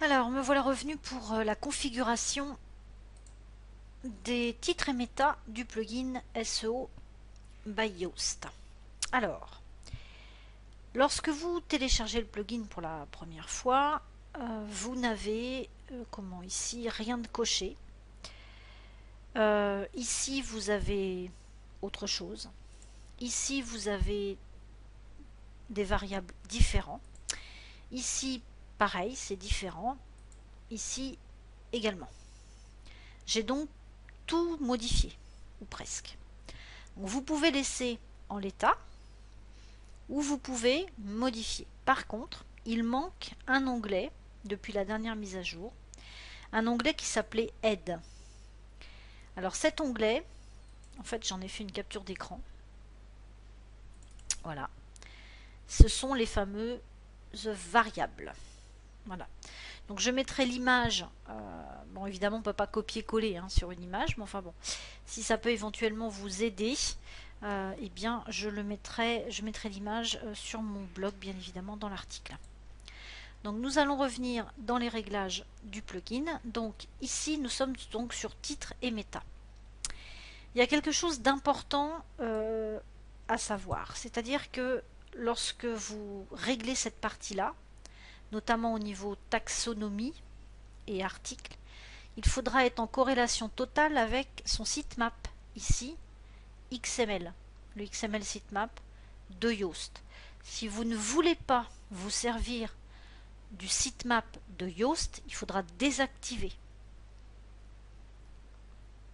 Alors, me voilà revenu pour la configuration des titres et méta du plugin SEO by Yoast. Alors, lorsque vous téléchargez le plugin pour la première fois, vous n'avez, comment ici, rien de coché. Ici, vous avez autre chose. Ici, vous avez des variables différents. Ici, pareil, c'est différent. Ici, également. J'ai donc tout modifié, ou presque. Donc vous pouvez laisser en l'état, ou vous pouvez modifier. Par contre, il manque un onglet, depuis la dernière mise à jour, un onglet qui s'appelait Aide. Alors cet onglet, en fait j'en ai fait une capture d'écran. Voilà. Ce sont les fameuses variables. Voilà. Donc je mettrai l'image, bon évidemment on ne peut pas copier-coller hein, sur une image, mais enfin bon, si ça peut éventuellement vous aider, eh bien je mettrai l'image sur mon blog bien évidemment dans l'article. Donc nous allons revenir dans les réglages du plugin. Donc ici nous sommes donc sur titre et méta. Il y a quelque chose d'important à savoir, c'est-à-dire que lorsque vous réglez cette partie-là, notamment au niveau taxonomie et article, il faudra être en corrélation totale avec son sitemap, ici, XML, le XML sitemap de Yoast. Si vous ne voulez pas vous servir du sitemap de Yoast, il faudra désactiver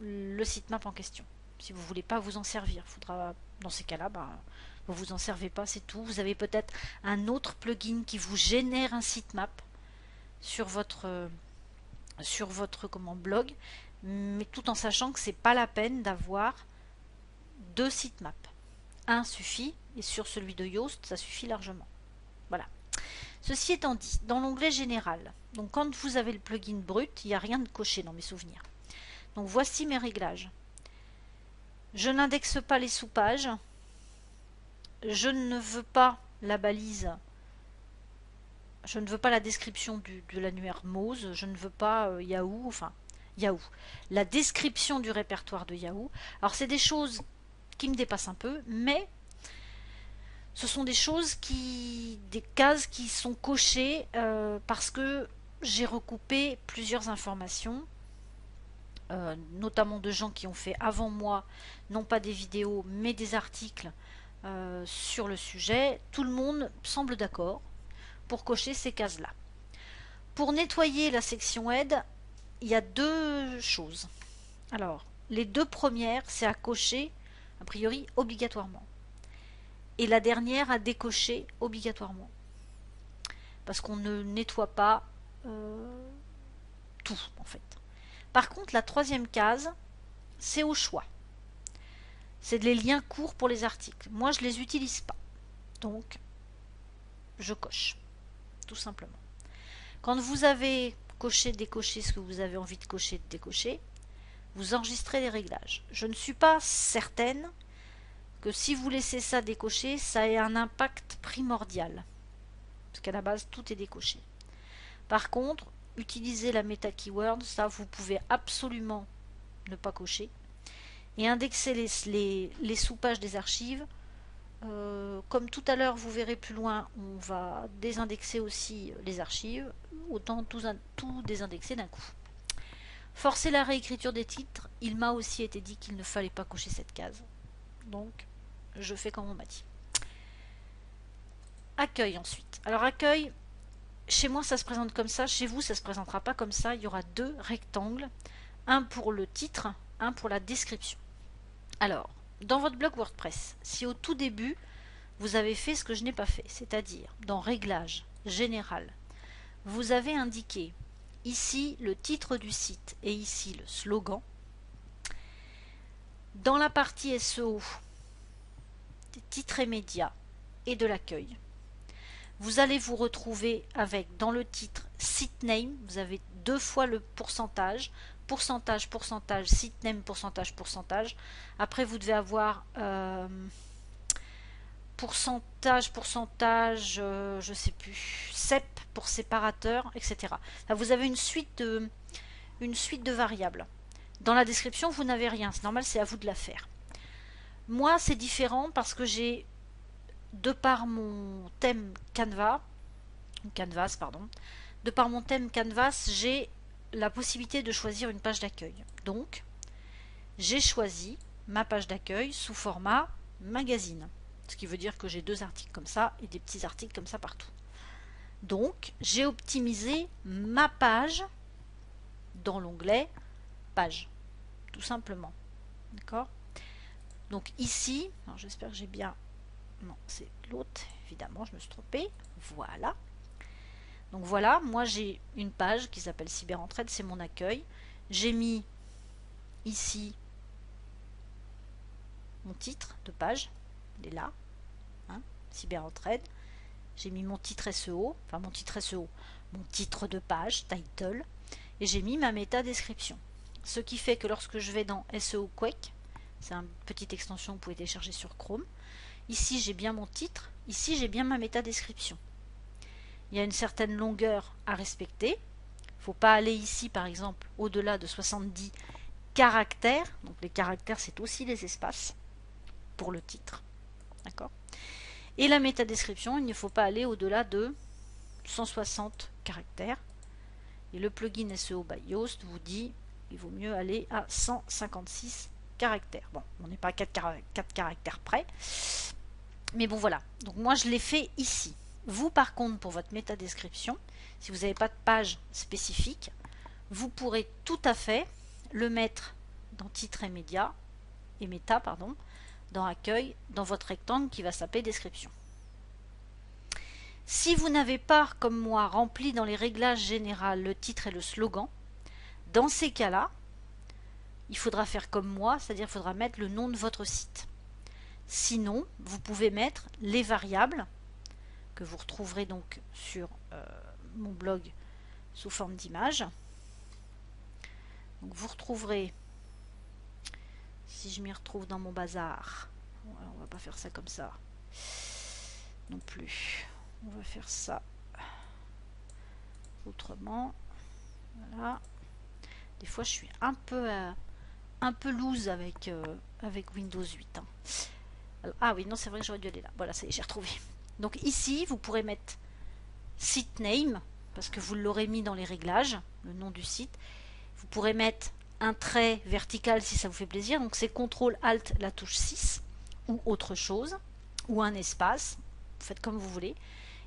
le sitemap en question. Si vous ne voulez pas vous en servir, il faudra, dans ces cas-là, vous vous en servez pas, c'est tout. Vous avez peut-être un autre plugin qui vous génère un sitemap sur votre blog, mais tout en sachant que c'est pas la peine d'avoir deux sitemaps. Un suffit, et sur celui de Yoast, ça suffit largement. Voilà. Ceci étant dit, dans l'onglet général, donc quand vous avez le plugin brut, il n'y a rien de coché dans mes souvenirs. Donc voici mes réglages. Je n'indexe pas les sous-pages. Je ne veux pas la balise. Je ne veux pas la description de l'annuaire Moz. Je ne veux pas Yahoo. Enfin, Yahoo. La description du répertoire de Yahoo. Alors c'est des choses qui me dépassent un peu, mais ce sont des choses des cases qui sont cochées parce que j'ai recoupé plusieurs informations, notamment de gens qui ont fait avant moi, non pas des vidéos, mais des articles sur le sujet. Tout le monde semble d'accord pour cocher ces cases-là. Pour nettoyer la section aide, il y a deux choses. Alors, les deux premières, c'est à cocher, a priori, obligatoirement. Et la dernière à décocher obligatoirement. Parce qu'on ne nettoie pas tout, en fait. Par contre, la troisième case, c'est au choix. C'est les liens courts pour les articles. Moi, je ne les utilise pas. Donc, je coche. Tout simplement. Quand vous avez coché, décoché ce que vous avez envie de cocher, de décocher, vous enregistrez les réglages. Je ne suis pas certaine que si vous laissez ça décoché, ça ait un impact primordial. Parce qu'à la base, tout est décoché. Par contre, utilisez la meta keyword, ça vous pouvez absolument ne pas cocher. Et indexer les sous-pages des archives. Comme tout à l'heure, vous verrez plus loin, on va désindexer aussi les archives. Autant tout désindexer d'un coup. Forcer la réécriture des titres, il m'a aussi été dit qu'il ne fallait pas cocher cette case. Donc, je fais comme on m'a dit. Accueil ensuite. Alors accueil, chez moi ça se présente comme ça, chez vous ça ne se présentera pas comme ça. Il y aura deux rectangles, un pour le titre, un pour la description. Alors, dans votre blog WordPress, si au tout début vous avez fait ce que je n'ai pas fait, c'est-à-dire dans Réglages, Général, vous avez indiqué ici le titre du site et ici le slogan. Dans la partie SEO, des titres et médias et de l'accueil, vous allez vous retrouver avec dans le titre site name, vous avez deux fois le pourcentage, site name, pourcentage. Après vous devez avoir pourcentage, je sais plus, CEP pour séparateur, etc. Là, vous avez une suite de variables. Dans la description, vous n'avez rien, c'est normal, c'est à vous de la faire. Moi, c'est différent parce que j'ai, de par mon thème Canvas, pardon, de par mon thème Canvas, j'ai la possibilité de choisir une page d'accueil. Donc, j'ai choisi ma page d'accueil sous format magazine. Ce qui veut dire que j'ai 2 articles comme ça et des petits articles comme ça partout. Donc, j'ai optimisé ma page dans l'onglet page, tout simplement. D'accord? Donc ici, j'espère que j'ai bien... Non, c'est l'autre, évidemment, je me suis trompée. Voilà. Donc voilà, moi j'ai une page qui s'appelle Cyberentraide, c'est mon accueil. J'ai mis ici mon titre de page, il est là, hein, Cyberentraide. J'ai mis mon titre SEO, enfin mon titre SEO, mon titre de page, title, et j'ai mis ma méta description. Ce qui fait que lorsque je vais dans SEO Quake, c'est une petite extension que vous pouvez télécharger sur Chrome, ici j'ai bien mon titre, ici j'ai bien ma méta description. Il y a une certaine longueur à respecter. Il ne faut pas aller ici par exemple au-delà de 70 caractères. Donc les caractères c'est aussi les espaces pour le titre. D'accord ? Et la métadescription, il ne faut pas aller au-delà de 160 caractères. Et le plugin SEO by Yoast vous dit qu'il vaut mieux aller à 156 caractères. Bon, on n'est pas à 4 caractères près. Mais bon voilà. Donc moi je l'ai fait ici. Vous par contre pour votre métadescription, si vous n'avez pas de page spécifique, vous pourrez tout à fait le mettre dans titre et média, et méta, pardon, dans accueil, dans votre rectangle qui va s'appeler description. Si vous n'avez pas, comme moi, rempli dans les réglages généraux le titre et le slogan, dans ces cas-là, il faudra faire comme moi, c'est-à-dire il faudra mettre le nom de votre site. Sinon, vous pouvez mettre les variables que vous retrouverez donc sur mon blog sous forme d'image. Donc vous retrouverez, si je m'y retrouve dans mon bazar, on va pas faire ça comme ça non plus, on va faire ça autrement. Voilà. Des fois je suis un peu loose avec Windows 8. Hein. Alors, ah oui, non, c'est vrai que j'aurais dû aller là. Voilà, ça y est, j'ai retrouvé. Donc ici, vous pourrez mettre site name, parce que vous l'aurez mis dans les réglages, le nom du site. Vous pourrez mettre un trait vertical si ça vous fait plaisir. Donc c'est CTRL ALT la touche 6 ou autre chose, ou un espace. Vous faites comme vous voulez.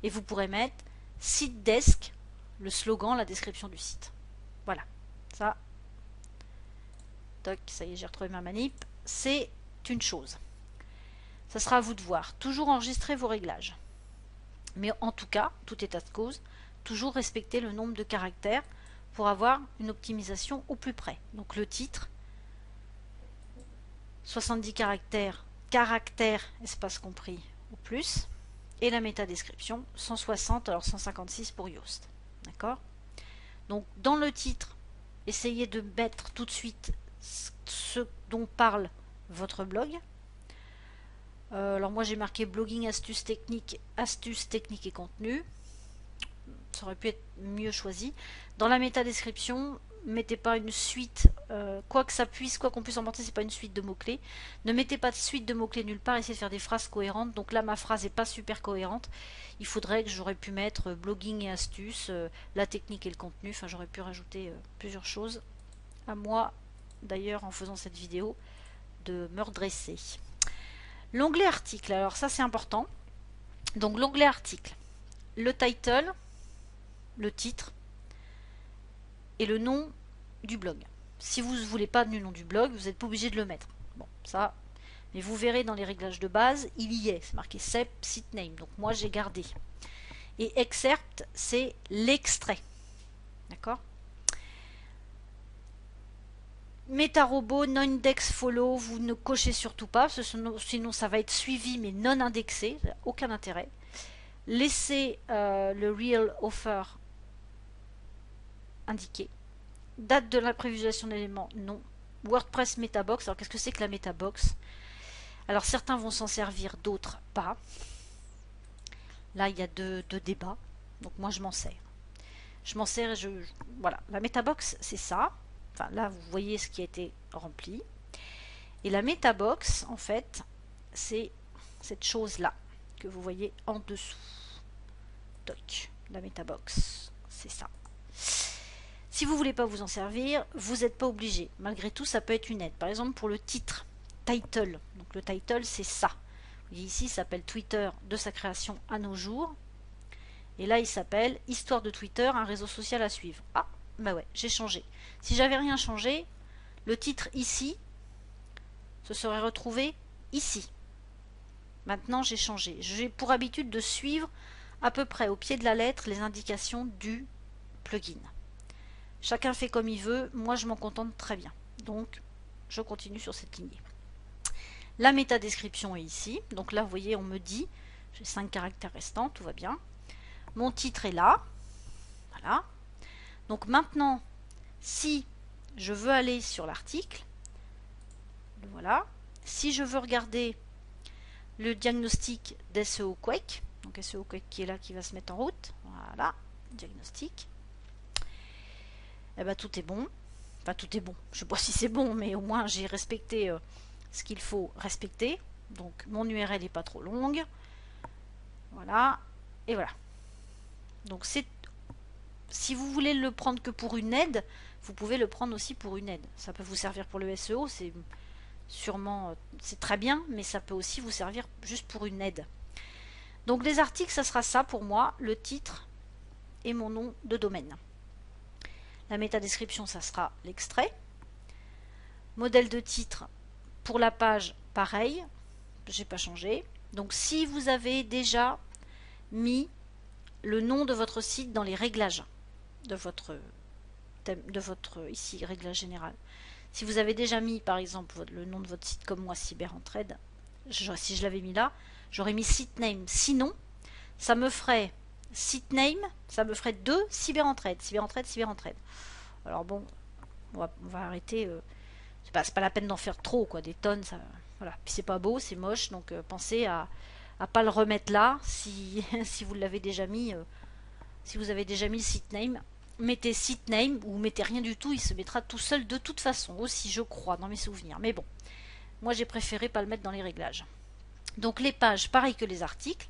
Et vous pourrez mettre site desk, le slogan, la description du site. Voilà. Ça, toc, ça y est, j'ai retrouvé ma manip. C'est une chose. Ça sera à vous de voir. Toujours enregistrer vos réglages. Mais en tout cas, tout état de cause, toujours respecter le nombre de caractères pour avoir une optimisation au plus près. Donc le titre, 70 caractères, espace compris, au plus. Et la métadescription, 160, alors 156 pour Yoast. D'accord ? Donc dans le titre, essayez de mettre tout de suite ce dont parle votre blog. Alors moi j'ai marqué blogging astuces techniques et contenu. Ça aurait pu être mieux choisi. Dans la métadescription, mettez pas une suite, quoi qu'on puisse en porter, c'est pas une suite de mots-clés. Ne mettez pas de suite de mots-clés nulle part, essayez de faire des phrases cohérentes. Donc là ma phrase n'est pas super cohérente. Il faudrait que j'aurais pu mettre blogging et astuces, la technique et le contenu. Enfin j'aurais pu rajouter plusieurs choses. À moi d'ailleurs en faisant cette vidéo de me redresser. L'onglet article, alors ça c'est important. Donc l'onglet article, le title, le titre et le nom du blog. Si vous ne voulez pas du nom du blog, vous n'êtes pas obligé de le mettre. Bon, ça, mais vous verrez dans les réglages de base, il y est, c'est marqué CEP, site name. Donc moi j'ai gardé. Et excerpt, c'est l'extrait. D'accord ? MetaRobot, non-index follow, vous ne cochez surtout pas, sinon ça va être suivi mais non indexé, aucun intérêt. Laissez le real offer indiqué. Date de l'imprévisualisation d'éléments, non. WordPress Metabox, alors qu'est-ce que c'est que la Metabox ? Alors certains vont s'en servir, d'autres pas. Là, il y a deux débats. Donc moi, je m'en sers. Je m'en sers et voilà, la MetaBox, c'est ça. Enfin, là, vous voyez ce qui a été rempli. Et la MetaBox, en fait, c'est cette chose-là que vous voyez en dessous. Toc, la MetaBox, c'est ça. Si vous ne voulez pas vous en servir, vous n'êtes pas obligé. Malgré tout, ça peut être une aide. Par exemple, pour le titre, title. Donc le title, c'est ça. Vous voyez ici, il s'appelle Twitter de sa création à nos jours. Et là, il s'appelle Histoire de Twitter, un réseau social à suivre. Ah, bah ouais, j'ai changé. Si j'avais rien changé, le titre ici se serait retrouvé ici. Maintenant, j'ai changé. J'ai pour habitude de suivre à peu près au pied de la lettre les indications du plugin. Chacun fait comme il veut. Moi, je m'en contente très bien. Donc, je continue sur cette lignée. La métadescription est ici. Donc là, vous voyez, on me dit, j'ai 5 caractères restants, tout va bien. Mon titre est là. Voilà. Donc maintenant, si je veux aller sur l'article, voilà. Si je veux regarder le diagnostic d'SEO Quake, donc SEO Quake qui est là, qui va se mettre en route, voilà, diagnostic, et ben tout est bon. Enfin, tout est bon. Je ne sais pas si c'est bon, mais au moins j'ai respecté ce qu'il faut respecter. Donc mon URL n'est pas trop longue. Voilà. Et voilà. Donc c'est, si vous voulez le prendre que pour une aide, vous pouvez le prendre aussi pour une aide. Ça peut vous servir pour le SEO, c'est sûrement, c'est très bien, mais ça peut aussi vous servir juste pour une aide. Donc les articles, ça sera ça pour moi, le titre et mon nom de domaine. La métadescription, ça sera l'extrait. Modèle de titre, pour la page, pareil, j'ai pas changé. Donc si vous avez déjà mis le nom de votre site dans les réglages de votre thème, de votre ici réglage général. Si vous avez déjà mis par exemple le nom de votre site comme moi, CyberEntraide, si je l'avais mis là, j'aurais mis site name. Sinon, ça me ferait site name, ça me ferait 2 CyberEntraide, CyberEntraide, CyberEntraide. Alors bon, on va arrêter. C'est pas la peine d'en faire trop, quoi, des tonnes, ça, voilà. Puis c'est pas beau, c'est moche, donc pensez à pas le remettre là si, si vous l'avez déjà mis. Si vous avez déjà mis le site name, mettez site name ou mettez rien du tout, il se mettra tout seul de toute façon aussi, je crois, dans mes souvenirs. Mais bon, moi j'ai préféré pas le mettre dans les réglages. Donc les pages, pareil que les articles.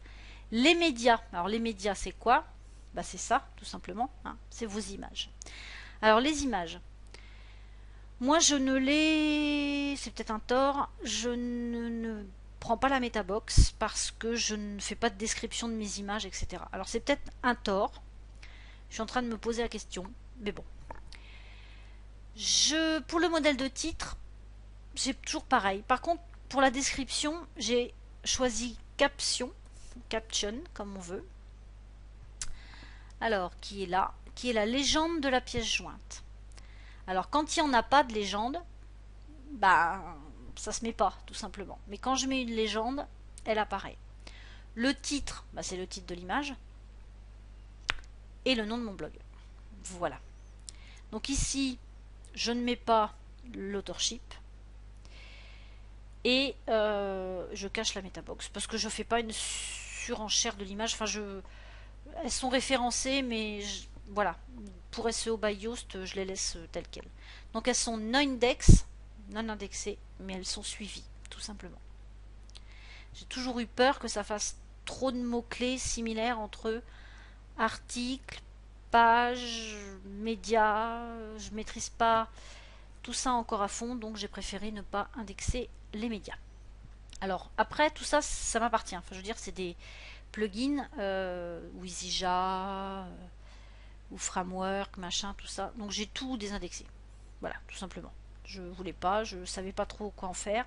Les médias, alors les médias c'est quoi? Bah c'est ça, tout simplement, hein, c'est vos images. Alors les images, moi je ne les... c'est peut-être un tort, je ne prends pas la MetaBox parce que je ne fais pas de description de mes images, etc. Alors c'est peut-être un tort, je suis en train de me poser la question, mais bon. Pour le modèle de titre, c'est toujours pareil. Par contre, pour la description, j'ai choisi caption, comme on veut. Alors, qui est là? Qui est la légende de la pièce jointe. Alors, quand il n'y en a pas de légende, bah, ça se met pas, tout simplement. Mais quand je mets une légende, elle apparaît. Le titre, bah, c'est le titre de l'image. Et le nom de mon blog. Voilà. Donc ici, je ne mets pas l'authorship. Et je cache la MetaBox. Parce que je ne fais pas une surenchère de l'image. Enfin, elles sont référencées, mais voilà. Pour SEO by Yoast, je les laisse telles quelles. Donc elles sont non indexées, mais elles sont suivies, tout simplement. J'ai toujours eu peur que ça fasse trop de mots-clés similaires entre articles, pages, médias. Je maîtrise pas tout ça encore à fond, donc j'ai préféré ne pas indexer les médias. Alors après, tout ça, ça m'appartient. Enfin, je veux dire, c'est des plugins, ou EasyJa, ou framework, machin, tout ça. Donc j'ai tout désindexé. Voilà, tout simplement. Je voulais pas, je savais pas trop quoi en faire.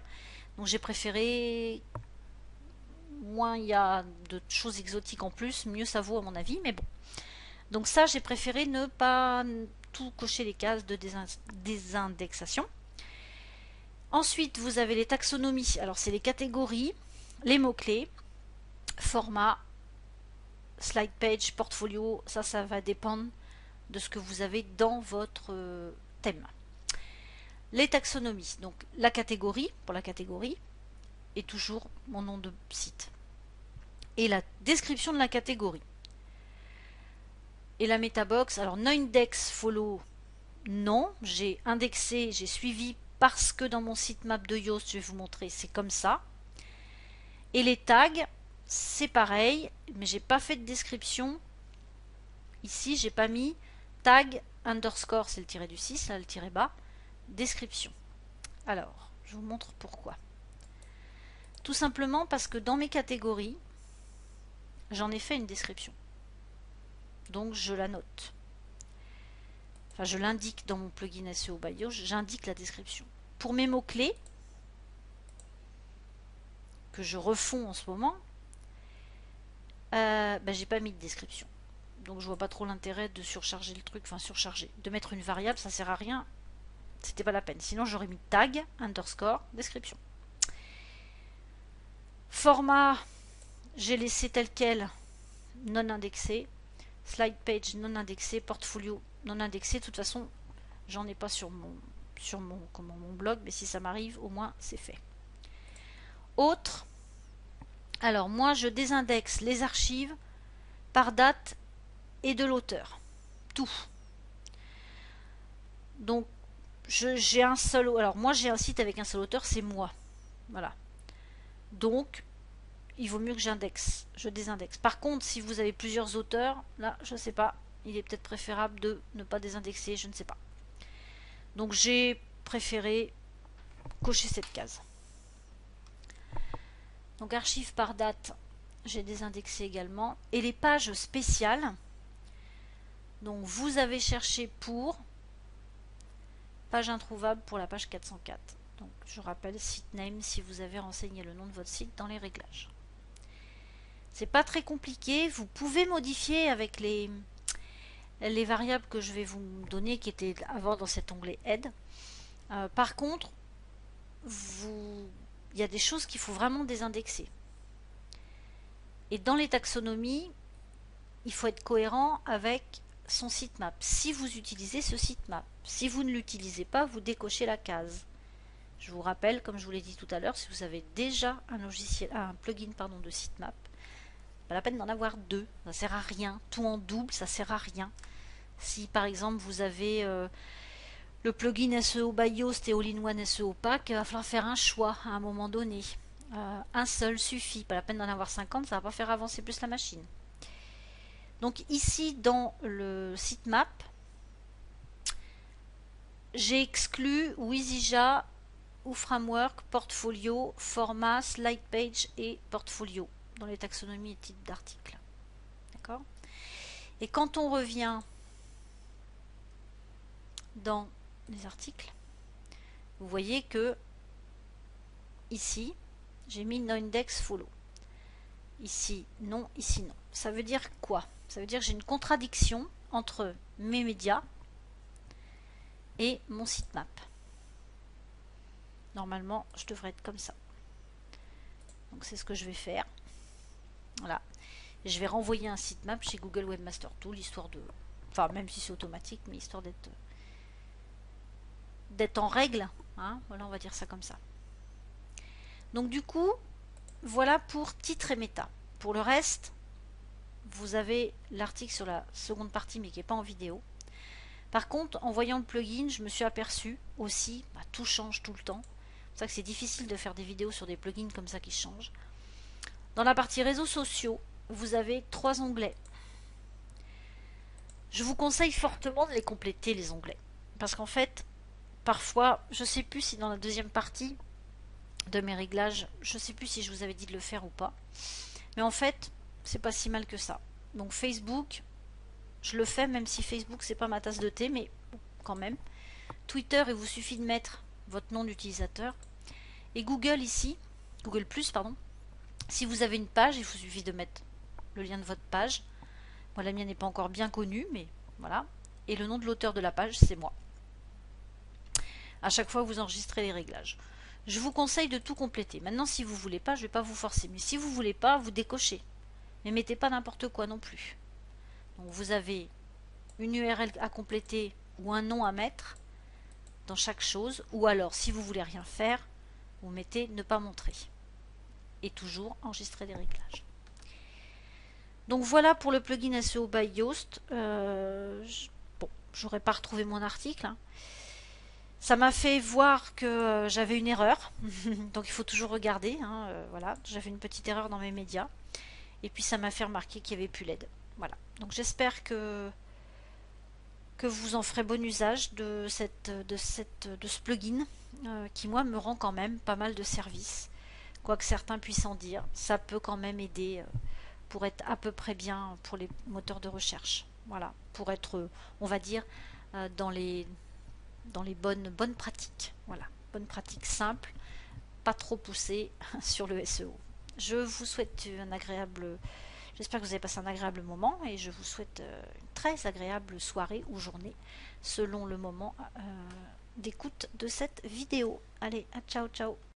Donc j'ai préféré, moins il y a de choses exotiques en plus, mieux ça vaut à mon avis, mais bon. Donc ça, j'ai préféré ne pas tout cocher les cases de désindexation. Ensuite, vous avez les taxonomies. Alors c'est les catégories, les mots-clés, format, slide page, portfolio, ça va dépendre de ce que vous avez dans votre thème. Les taxonomies, donc la catégorie, pour la catégorie, et toujours mon nom de site. Et la description de la catégorie. Et la metabox, alors noindex follow, non, j'ai indexé, j'ai suivi parce que dans mon sitemap de Yoast, je vais vous montrer, c'est comme ça. Et les tags, c'est pareil, mais j'ai pas fait de description. Ici, j'ai pas mis tag underscore, c'est le tiré du 6, là le tiré bas, description. Alors, je vous montre pourquoi. Tout simplement parce que dans mes catégories, j'en ai fait une description. Donc je la note. Enfin, je l'indique dans mon plugin SEO by Yoast, j'indique la description. Pour mes mots-clés, que je refonds en ce moment, j'ai pas mis de description. Donc je vois pas trop l'intérêt de surcharger le truc, enfin surcharger. De mettre une variable, ça sert à rien. C'était pas la peine. Sinon j'aurais mis tag, underscore, description. Format, j'ai laissé tel quel, non indexé. Slide page non indexé, portfolio non indexé. De toute façon, j'en ai pas sur mon blog, mais si ça m'arrive, au moins c'est fait. Autre, alors moi je désindexe les archives par date et de l'auteur. Tout. Donc j'ai un seul, alors moi j'ai un site avec un seul auteur, c'est moi. Voilà. Donc il vaut mieux que je désindexe. Par contre, si vous avez plusieurs auteurs, là, je sais pas, il est peut-être préférable de ne pas désindexer, je ne sais pas. Donc j'ai préféré cocher cette case. Donc archives par date, j'ai désindexé également. Et les pages spéciales, donc vous avez cherché pour page introuvable pour la page 404. Donc je rappelle site name si vous avez renseigné le nom de votre site dans les réglages. C'est pas très compliqué, vous pouvez modifier avec les variables que je vais vous donner qui étaient avant dans cet onglet aide. Par contre, il y a des choses qu'il faut vraiment désindexer. Et dans les taxonomies, il faut être cohérent avec son sitemap. Si vous utilisez ce sitemap, si vous ne l'utilisez pas, vous décochez la case. Je vous rappelle, comme je vous l'ai dit tout à l'heure, si vous avez déjà un plugin de sitemap, pas la peine d'en avoir deux, ça sert à rien. Tout en double, ça sert à rien. Si par exemple vous avez le plugin SEO by Yoast et All-in-One SEO Pack, il va falloir faire un choix à un moment donné. Un seul suffit, pas la peine d'en avoir 50, ça va pas faire avancer plus la machine. Donc ici dans le sitemap, j'ai exclu Wizija ou Framework, Portfolio, Format, Slide Page et Portfolio dans les taxonomies et titres d'articles. D'accord? Et quand on revient dans les articles, vous voyez que ici, j'ai mis noindex follow. Ici, non, ici, non. Ça veut dire quoi? Ça veut dire que j'ai une contradiction entre mes médias et mon sitemap. Normalement, je devrais être comme ça. Donc c'est ce que je vais faire. Voilà. Et je vais renvoyer un sitemap chez Google Webmaster Tool, histoire de... Enfin, même si c'est automatique, mais histoire d'être en règle. Hein, voilà, on va dire ça comme ça. Donc du coup, voilà pour titre et méta. Pour le reste, vous avez l'article sur la seconde partie, mais qui n'est pas en vidéo. Par contre, en voyant le plugin, je me suis aperçu aussi, tout change tout le temps. C'est pour ça que c'est difficile de faire des vidéos sur des plugins comme ça qui changent. Dans la partie réseaux sociaux, vous avez 3 onglets. Je vous conseille fortement de les compléter, les onglets. Parce qu'en fait, parfois, je ne sais plus si dans la deuxième partie de mes réglages, je ne sais plus si je vous avais dit de le faire ou pas. Mais en fait, c'est pas si mal que ça. Donc Facebook, je le fais même si Facebook c'est pas ma tasse de thé, mais quand même. Twitter, il vous suffit de mettre votre nom d'utilisateur. Et Google ici, Google+, pardon. Si vous avez une page, il vous suffit de mettre le lien de votre page. Moi, la mienne n'est pas encore bien connue, mais voilà. Et le nom de l'auteur de la page, c'est moi. À chaque fois, vous enregistrez les réglages. Je vous conseille de tout compléter. Maintenant, si vous voulez pas, je ne vais pas vous forcer. Mais si vous voulez pas, vous décochez. Mais mettez pas n'importe quoi non plus. Donc vous avez une URL à compléter ou un nom à mettre dans chaque chose. Ou alors, si vous voulez rien faire, vous mettez ne pas montrer. et toujours enregistrer des réglages. Donc voilà pour le plugin SEO by Yoast. Bon, j'aurais pas retrouvé mon article, hein. Ça m'a fait voir que j'avais une erreur, donc il faut toujours regarder, hein, voilà, j'avais une petite erreur dans mes médias, et puis ça m'a fait remarquer qu'il n'y avait plus l'aide. Voilà, donc j'espère que vous en ferez bon usage de ce plugin, qui moi me rend quand même pas mal de services, quoi que certains puissent en dire, ça peut quand même aider pour être à peu près bien pour les moteurs de recherche, voilà, pour être, on va dire, dans les bonnes pratiques. Voilà, bonnes pratiques simples, pas trop poussées sur le SEO. Je vous souhaite un agréable, j'espère que vous avez passé un agréable moment et je vous souhaite une très agréable soirée ou journée selon le moment d'écoute de cette vidéo. Allez, ciao ciao.